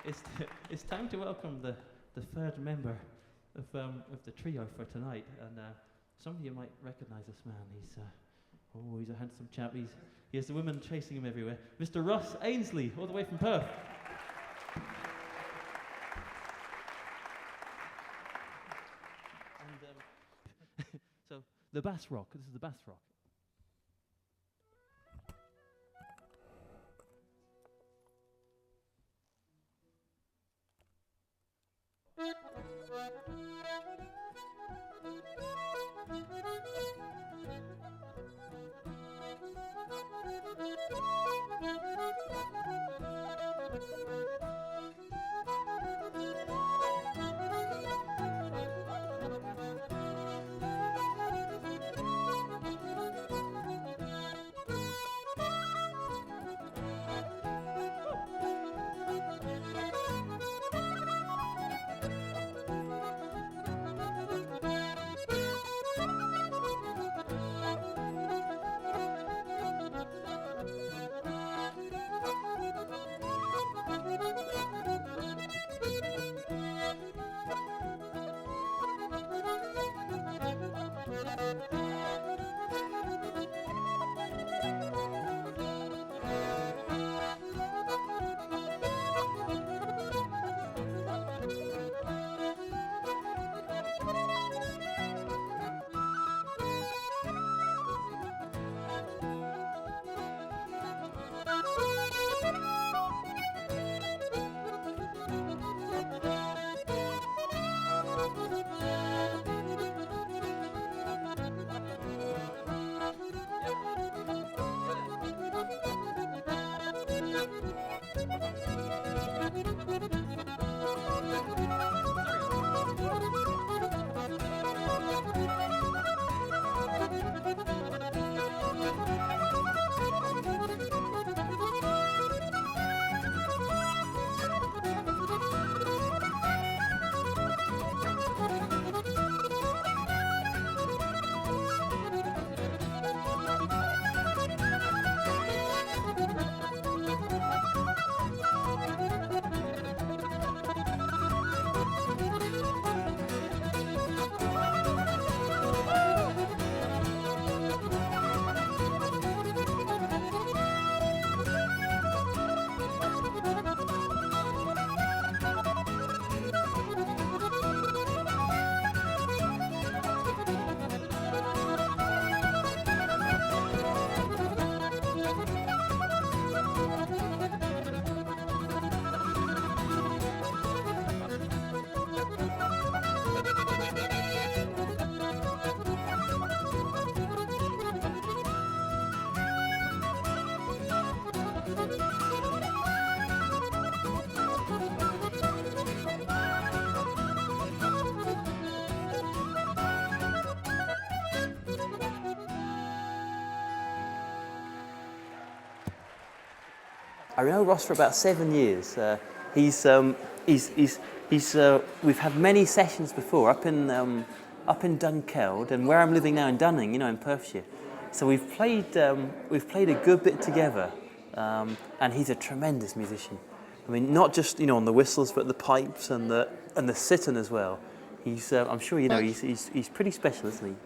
It's time to welcome the third member of the trio for tonight, and some of you might recognise this man. He's a handsome chap. He has the women chasing him everywhere. Mr. Ross Ainsley, all the way from Perth. And so the bass rock. This is the bass rock. I know Ross for about 7 years. We've had many sessions before up in Dunkeld, and where I'm living now in Dunning, in Perthshire. So we've played a good bit together, and he's a tremendous musician. I mean, not just on the whistles, but the pipes and the sitting as well. I'm sure he's pretty special, isn't he?